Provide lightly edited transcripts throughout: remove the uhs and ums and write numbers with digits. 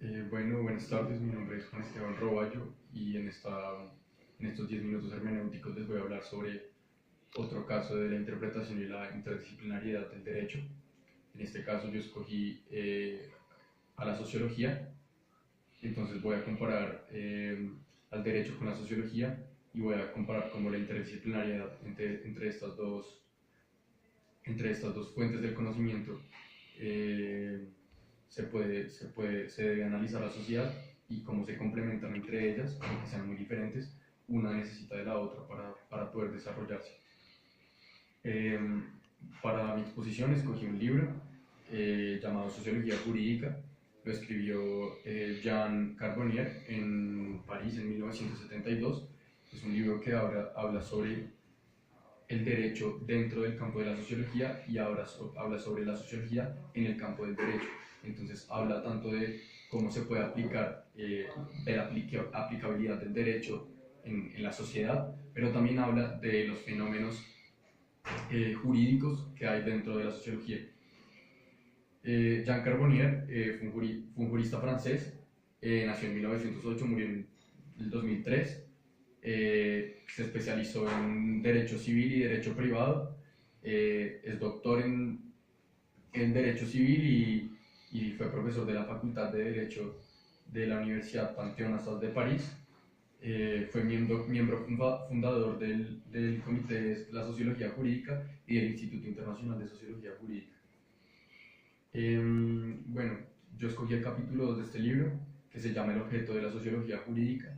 Buenas tardes, mi nombre es Juan Esteban Roballo y en estos 10 minutos hermenéuticos les voy a hablar sobre otro caso de la interpretación y la interdisciplinariedad del derecho. En este caso yo escogí a la sociología, entonces voy a comparar al derecho con la sociología y voy a comparar cómo la interdisciplinariedad entre estas dos fuentes del conocimiento eh, se debe analizar la sociedad y cómo se complementan entre ellas, aunque sean muy diferentes, una necesita de la otra para poder desarrollarse. Eh, para mi exposición escogí un libro llamado Sociología Jurídica, lo escribió Jean Carbonnier en París en 1972. Es un libro que habla sobre el derecho dentro del campo de la sociología y ahora habla sobre la sociología en el campo del derecho. Entonces habla tanto de cómo se puede aplicar, de la aplicabilidad del derecho en la sociedad, pero también habla de los fenómenos jurídicos que hay dentro de la sociología. Jean Carbonnier fue un jurista francés, nació en 1908, murió en el 2003. Se especializó en Derecho Civil y Derecho Privado, es doctor en Derecho Civil y fue profesor de la Facultad de Derecho de la Universidad Panthéon Assas de París. Fue miembro fundador del Comité de la Sociología Jurídica y del Instituto Internacional de Sociología Jurídica. Bueno, yo escogí el capítulo 2 de este libro, que se llama El objeto de la sociología jurídica,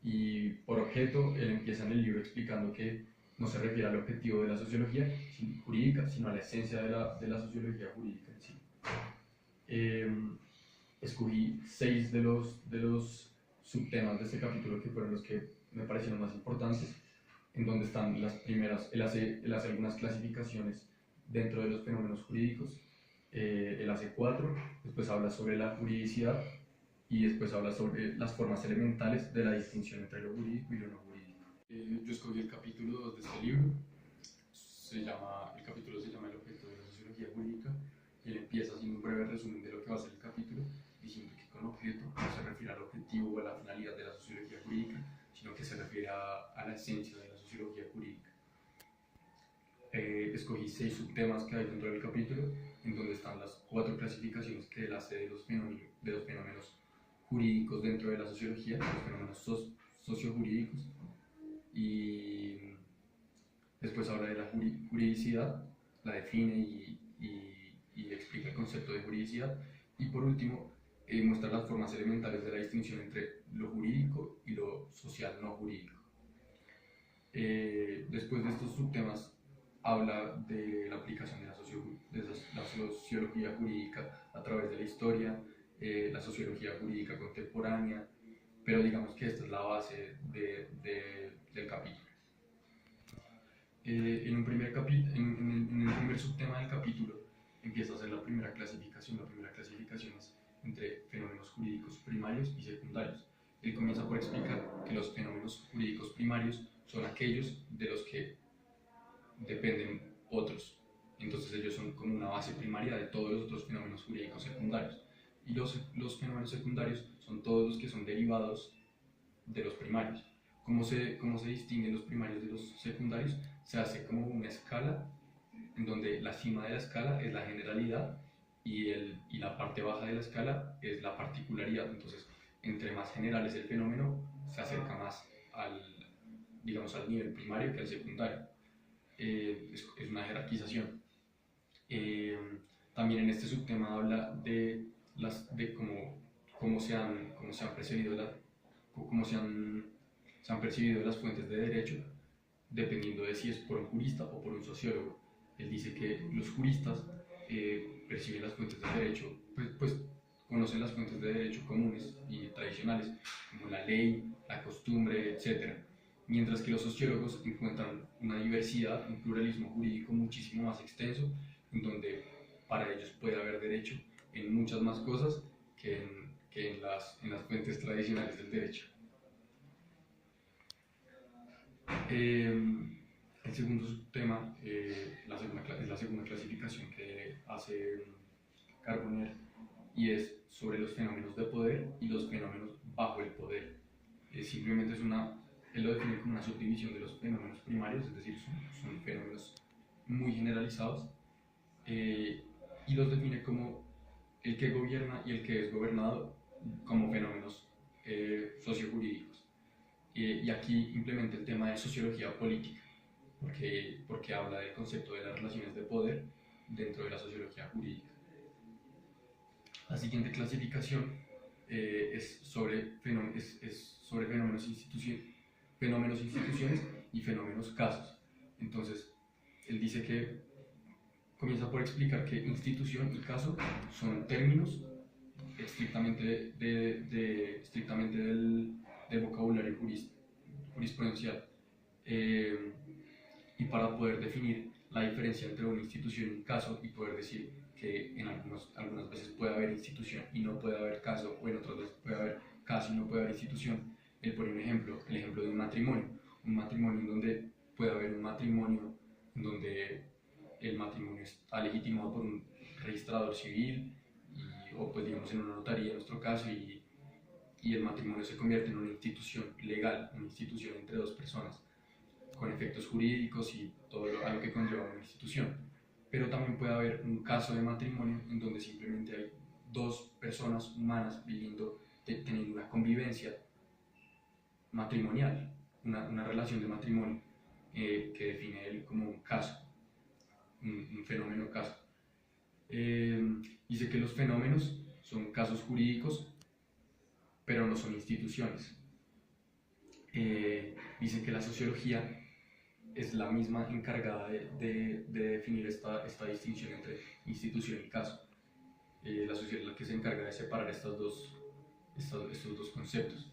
y por objeto él empieza en el libro explicando que no se refiere al objetivo de la sociología jurídica, sino a la esencia de la sociología jurídica en sí. Escogí 6 de los subtemas de este capítulo que fueron los que me parecieron más importantes, en donde están las primeras, él hace algunas clasificaciones dentro de los fenómenos jurídicos, él hace 4, después habla sobre la juridicidad y después habla sobre las formas elementales de la distinción entre lo jurídico y lo no jurídico. Yo escogí el capítulo 2 de este libro, el capítulo se llama El objeto de la sociología jurídica, y él empieza haciendo un breve resumen de lo que va a ser el capítulo, diciendo que con objeto no se refiere al objetivo o a la finalidad de la sociología jurídica, sino que se refiere a la esencia de la sociología jurídica. Escogí 6 subtemas que hay dentro del capítulo, en donde están las 4 clasificaciones que él hace de los fenómenos jurídicos dentro de la sociología, los fenómenos sociojurídicos, y después habla de la juridicidad, la define y explica el concepto de juridicidad, y por último muestra las formas elementales de la distinción entre lo jurídico y lo social no jurídico. Después de estos subtemas habla de la aplicación de la sociología jurídica a través de la historia, la sociología jurídica contemporánea, pero digamos que esta es la base del capítulo. En el primer subtema del capítulo empieza a hacer la primera clasificación. La primera clasificación es entre fenómenos jurídicos primarios y secundarios. Él comienza por explicar que los fenómenos jurídicos primarios son aquellos de los que dependen otros. Entonces ellos son como una base primaria de todos los otros fenómenos jurídicos secundarios. Y los fenómenos secundarios son todos los que son derivados de los primarios. ¿Cómo se distinguen los primarios de los secundarios? Se hace como una escala en donde la cima de la escala es la generalidad y la parte baja de la escala es la particularidad. Entonces, entre más general es el fenómeno, se acerca más al nivel primario que al secundario. Es una jerarquización. También en este subtema habla de cómo se han percibido las fuentes de derecho, dependiendo de si es por un jurista o por un sociólogo. Él dice que los juristas perciben las fuentes de derecho, pues conocen las fuentes de derecho comunes y tradicionales, como la ley, la costumbre, etc. Mientras que los sociólogos encuentran una diversidad, un pluralismo jurídico muchísimo más extenso, en donde para ellos puede haber derecho en muchas más cosas que en las fuentes tradicionales del derecho. El segundo subtema, es la segunda clasificación que hace Carbonnier, y es sobre los fenómenos de poder y los fenómenos bajo el poder. Simplemente él lo define como una subdivisión de los fenómenos primarios, es decir, son fenómenos muy generalizados, y los define como el que gobierna y el que es gobernado como fenómenos sociojurídicos. Y aquí implementa el tema de sociología política, porque habla del concepto de las relaciones de poder dentro de la sociología jurídica. La siguiente clasificación es sobre fenómenos, instituciones y fenómenos casos. Entonces, él dice que comienza por explicar que institución y caso son términos estrictamente, estrictamente del vocabulario jurisprudencial. Y para poder definir la diferencia entre una institución y un caso y poder decir que en algunas veces puede haber institución y no puede haber caso, o en otras veces puede haber caso y no puede haber institución, él pone el ejemplo de un matrimonio en donde puede haber un matrimonio en donde el matrimonio está legitimado por un registrador civil, o pues digamos en una notaría en nuestro caso, y el matrimonio se convierte en una institución legal, una institución entre dos personas, con efectos jurídicos y todo lo que conlleva una institución. Pero también puede haber un caso de matrimonio en donde simplemente hay dos personas humanas viviendo, teniendo una convivencia matrimonial, una relación de matrimonio, que define él como un caso, un fenómeno caso. Dice que los fenómenos son casos jurídicos, pero no son instituciones. Dice que la sociología es la misma encargada de definir esta distinción entre institución y caso. La sociología es la que se encarga de separar estos dos conceptos.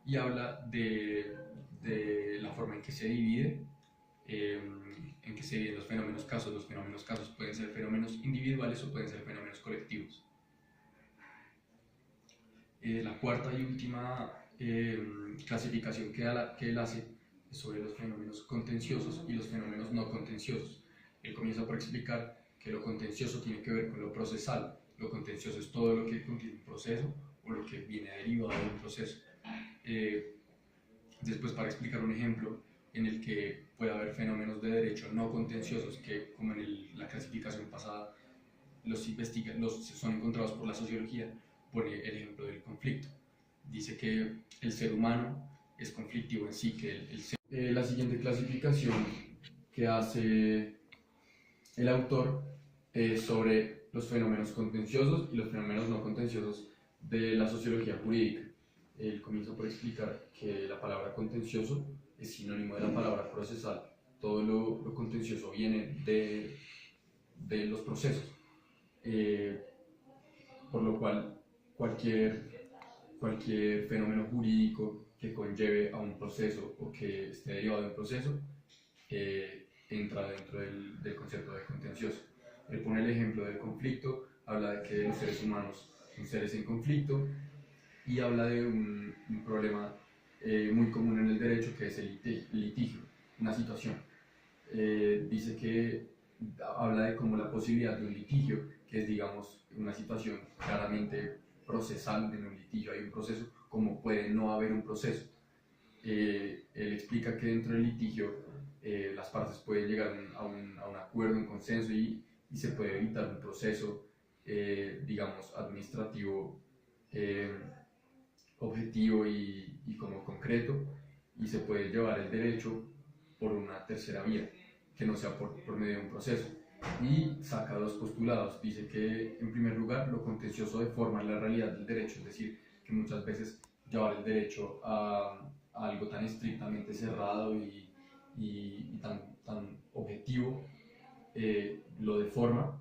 Y habla de la forma en que se divide, los fenómenos casos. Los fenómenos casos pueden ser fenómenos individuales o pueden ser fenómenos colectivos. La cuarta y última clasificación que él hace es sobre los fenómenos contenciosos y los fenómenos no contenciosos. Él comienza por explicar que lo contencioso tiene que ver con lo procesal. Lo contencioso es todo lo que contiene un proceso o lo que viene derivado de un proceso. Después, para explicar un ejemplo en el que puede haber fenómenos de derecho no contenciosos, que como en la clasificación pasada son encontrados por la sociología, pone el ejemplo del conflicto. Dice que el ser humano es conflictivo en sí, que la siguiente clasificación que hace el autor es sobre los fenómenos contenciosos y los fenómenos no contenciosos de la sociología jurídica. Él comienza por explicar que la palabra contencioso es sinónimo de la palabra procesal. Todo lo contencioso viene de los procesos, por lo cual cualquier fenómeno jurídico que conlleve a un proceso o que esté derivado de un proceso entra dentro del concepto de contencioso. Él pone el ejemplo del conflicto, habla de que los seres humanos son seres en conflicto, y habla de un problema muy común en el derecho, que es el litigio, una situación. Dice que habla de cómo la posibilidad de un litigio, que es, digamos, una situación claramente procesal. En un litigio hay un proceso, como puede no haber un proceso. Él explica que dentro del litigio las partes pueden llegar a un acuerdo, un consenso, y se puede evitar un proceso, digamos, administrativo objetivo y como concreto, y se puede llevar el derecho por una tercera vía, que no sea por medio de un proceso. Y saca dos postulados. Dice que, en primer lugar, lo contencioso deforma la realidad del derecho, es decir, que muchas veces llevar el derecho a algo tan estrictamente cerrado y tan objetivo lo deforma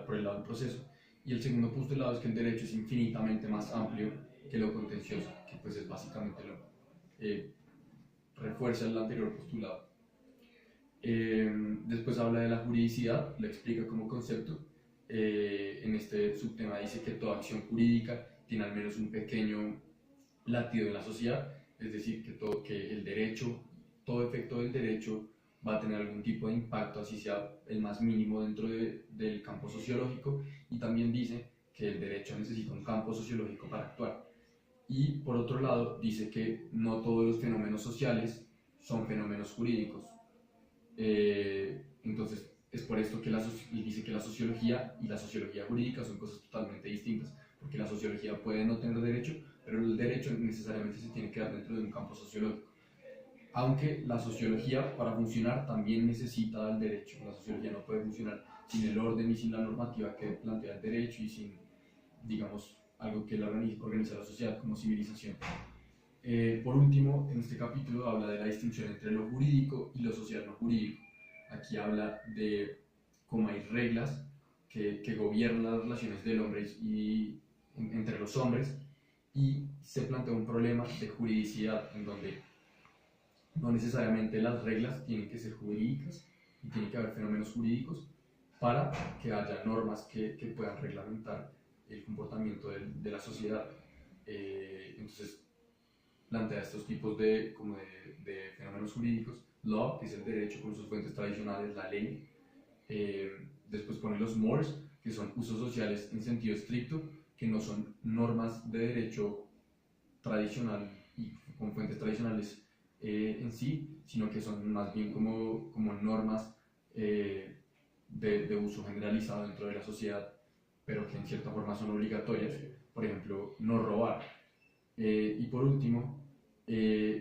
por el lado del proceso. Y el segundo postulado es que el derecho es infinitamente más amplio que lo contencioso, que pues es básicamente refuerza el anterior postulado. Después habla de la juridicidad, lo explica como concepto. En este subtema dice que toda acción jurídica tiene al menos un pequeño latido en la sociedad, es decir, que el derecho, todo efecto del derecho va a tener algún tipo de impacto, así sea el más mínimo, dentro del campo sociológico. Y también dice que el derecho necesita un campo sociológico para actuar. Y por otro lado, dice que no todos los fenómenos sociales son fenómenos jurídicos. Entonces, es por esto que dice que la sociología y la sociología jurídica son cosas totalmente distintas, porque la sociología puede no tener derecho, pero el derecho necesariamente se tiene que dar dentro de un campo sociológico. Aunque la sociología, para funcionar, también necesita el derecho. La sociología no puede funcionar sin el orden y sin la normativa que plantea el derecho y sin, digamos, algo que la organiza la sociedad como civilización. Por último, en este capítulo habla de la distinción entre lo jurídico y lo social no jurídico. Aquí habla de cómo hay reglas que gobiernan las relaciones del hombre entre los hombres, y se plantea un problema de juridicidad en donde no necesariamente las reglas tienen que ser jurídicas y tiene que haber fenómenos jurídicos para que haya normas que puedan reglamentar el comportamiento de la sociedad. Entonces plantea estos tipos de fenómenos jurídicos: law, que es el derecho con sus fuentes tradicionales, la ley. Después pone los mores, que son usos sociales en sentido estricto, que no son normas de derecho tradicional y con fuentes tradicionales en sí, sino que son más bien como normas de uso generalizado dentro de la sociedad, pero que en cierta forma son obligatorias. Por ejemplo, no robar. Y por último,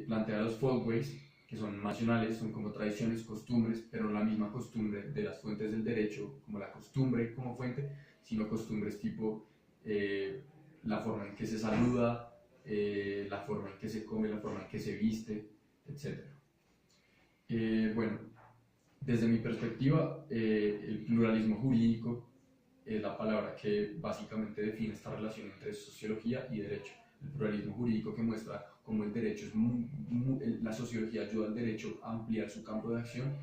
plantea los folkways, que son nacionales, son como tradiciones, costumbres, pero no la misma costumbre de las fuentes del derecho, como la costumbre como fuente, sino costumbres tipo la forma en que se saluda, la forma en que se come, la forma en que se viste, etc. Bueno, desde mi perspectiva, el pluralismo jurídico es la palabra que básicamente define esta relación entre sociología y derecho. El pluralismo jurídico que muestra cómo el derecho la sociología ayuda al derecho a ampliar su campo de acción,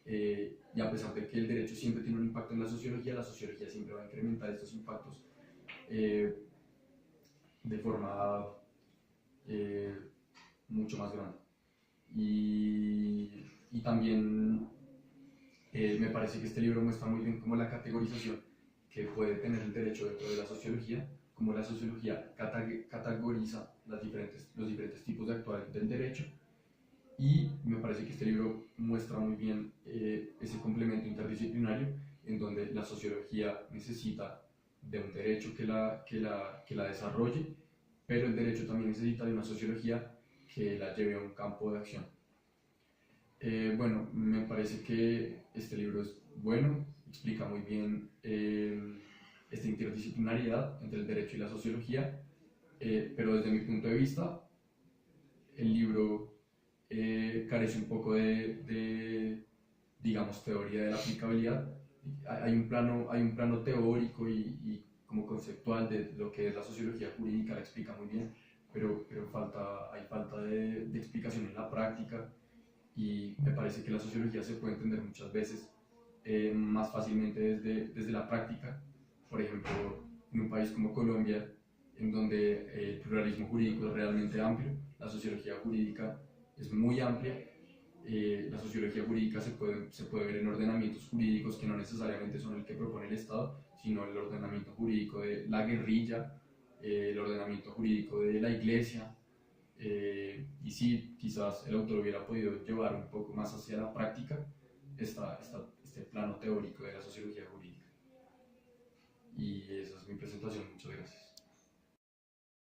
y a pesar de que el derecho siempre tiene un impacto en la sociología siempre va a incrementar estos impactos de forma mucho más grande. Y también me parece que este libro muestra muy bien cómo la categorización que puede tener el derecho dentro de la sociología, cómo la sociología categoriza los diferentes tipos de actuar del derecho, y me parece que este libro muestra muy bien ese complemento interdisciplinario en donde la sociología necesita de un derecho que la desarrolle, pero el derecho también necesita de una sociología que la lleve a un campo de acción. Bueno, me parece que este libro es bueno, explica muy bien esta interdisciplinariedad entre el derecho y la sociología, pero desde mi punto de vista, el libro carece un poco digamos, teoría de la aplicabilidad. Hay un plano teórico y como conceptual de lo que es la sociología jurídica, la explica muy bien, pero hay falta de explicación en la práctica, y me parece que la sociología se puede entender muchas veces más fácilmente desde la práctica. Por ejemplo, en un país como Colombia, en donde el pluralismo jurídico es realmente amplio, la sociología jurídica es muy amplia. La sociología jurídica se puede ver en ordenamientos jurídicos que no necesariamente son el que propone el Estado, sino el ordenamiento jurídico de la guerrilla, el ordenamiento jurídico de la iglesia. Y sí, quizás el autor hubiera podido llevar un poco más hacia la práctica este plano teórico de la sociología jurídica. Y esa es mi presentación. Muchas gracias.